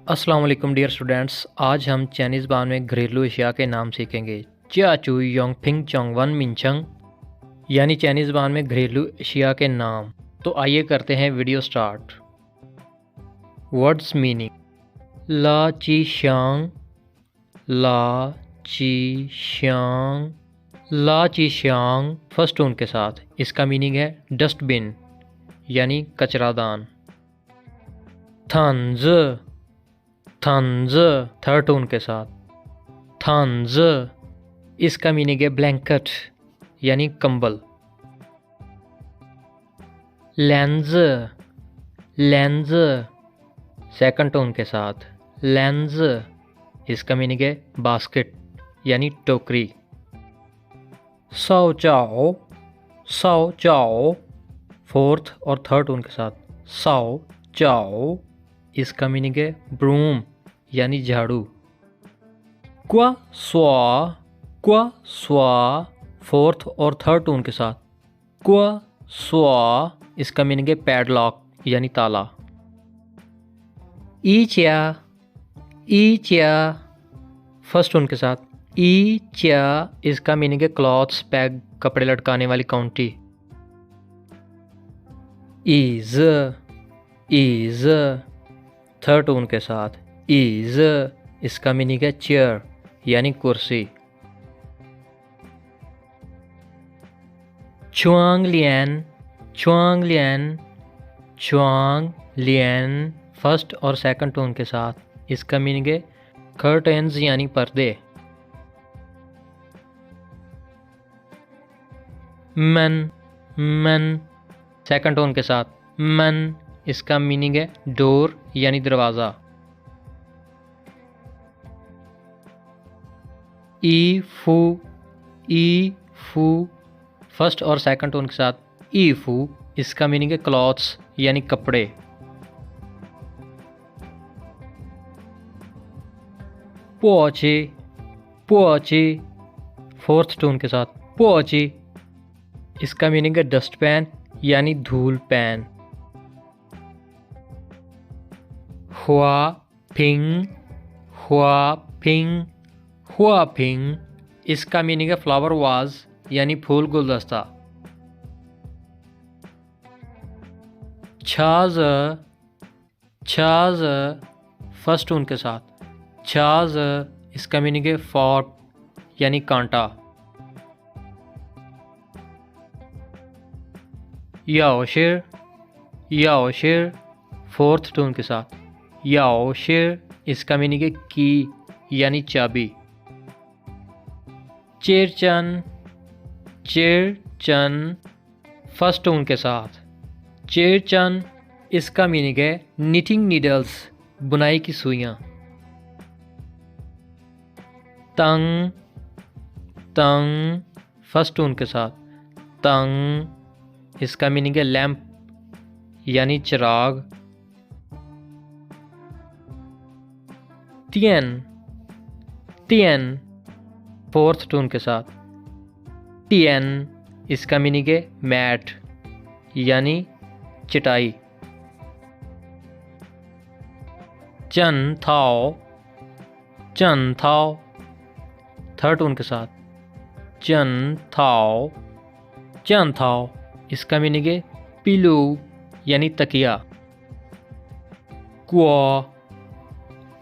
अस्सलाम वालेकुम dear students, आज हम चाइनीज़ ज़बान में घरेलू अशिया के नाम सीखेंगे। चिया चू योंग फिंग चोंग वन मिनचंग यानी चाइनीज़ ज़बान में घरेलू अशिया के नाम। तो आइए करते हैं वीडियो स्टार्ट। Words meaning. ला ची शांग, ला ची शांग, ला ची शांग फर्स्ट टोन के साथ। इसका मीनिंग है डस्टबिन यानी कचरादान। थंज, थंज थर्ड टोन के साथ। थंज इसका मीनिंग है ब्लैंकेट यानी कंबल। लेंज, लेंज सेकंड टोन के साथ। लेंज इसका मीनिंग है बास्केट यानी टोकरी। साओ चाओ, साओ चाओ फोर्थ और थर्ड टोन के साथ। साओ चाओ इसका मीनिंग है ब्रूम यानी झाड़ू। क्वा स्वा, क्वा स्वा फोर्थ और थर्ड टोन के साथ। क्वा स्वा इसका मीनिंग है पैडलॉक यानी ताला। ई चिया, ई चिया फर्स्ट टोन के साथ। ई चिया इसका मीनिंग है क्लॉथ्स बैग कपड़े लटकाने वाली काउंटी। ईज, ईज थर्ड टोन के साथ। ईज इसका मीनिंग है चेयर यानी कुर्सी। चुआंग लियन, चुआंग लियन, चुआंग लियन फर्स्ट और सेकंड टोन के साथ। इसका मीनिंग है कर्टेन्स यानी पर्दे। मन, मन सेकंड टोन के साथ। मन इसका मीनिंग है डोर यानी दरवाज़ा। ई फू, ई फू फर्स्ट और सेकंड टोन के साथ। ई फू इसका मीनिंग है क्लॉथ्स यानी कपड़े। पोची, पोची फोर्थ टोन के साथ। पोची इसका मीनिंग है डस्ट पैन यानी धूल पैन। हुआ फिंग, हुआ फिंग, हुआ फिंग इसका मीनिंग है फ्लावर वाज यानी फूल गुलदस्ता। छाज, छाज फर्स्ट टोन के साथ। छाज इसका मीनिंग है फॉर्क यानी कांटा। याओशिर, याओशिर फोर्थ टोन के साथ। याओशिर इसका मीनिंग है की यानी चाबी। चेरचन, चेरचन फर्स्ट टोन के साथ। चेरचन इसका मीनिंग है निटिंग नीडल्स बुनाई की सुइयां। तंग, तंग फर्स्ट टोन के साथ। तंग इसका मीनिंग है लैंप यानी चिराग। तियन, तियन फोर्थ टोन के साथ। तियन इसका मीनिंग है मैट यानी चटाई। चन थाओ, चन थाओ थर्ड टोन के साथ। चन थाओ, चन थाओ इसका मीनिंग है पिलो यानी तकिया। क्वा,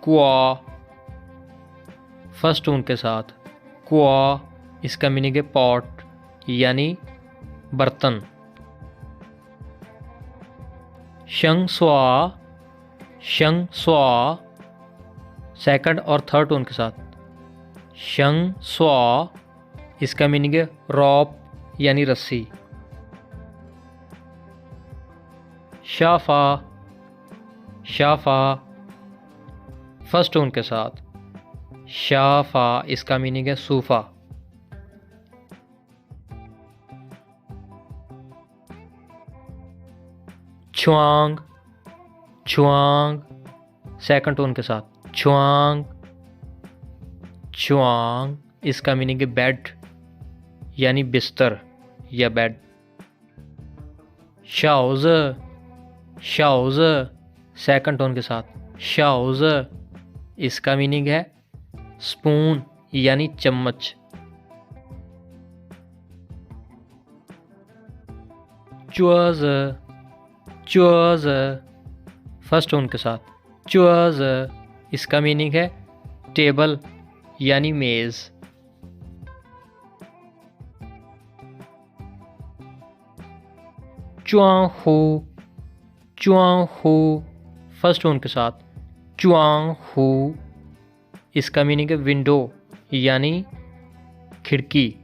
क्वा फर्स्ट टोन के साथ। क्वा इसका मीनिंग है पॉट यानी बर्तन। शंग स्वा, शंग स्वा सेकंड और थर्ड टोन के साथ। शंग स्वा इसका मीनिंग है रॉप यानी रस्सी। शाफा, शाफा फर्स्ट टोन के साथ। शाफा इसका मीनिंग है सूफा। छुआंग, छुआंग सेकंड टोन के साथ। छुआंग, छुआंग इसका मीनिंग है बेड यानी बिस्तर या बेड। शाउज, शाउज सेकंड टोन के साथ। शाओज़, इसका मीनिंग है स्पून यानी चम्मच। चुआज़, चुआज़, फर्स्ट टोन के साथ चुआज़, इसका मीनिंग है टेबल यानी मेज़। चुआंगहू, चुआंगहू, फर्स्ट टोन के साथ चुआंगहू, इसका मीनिंग है विंडो यानी खिड़की।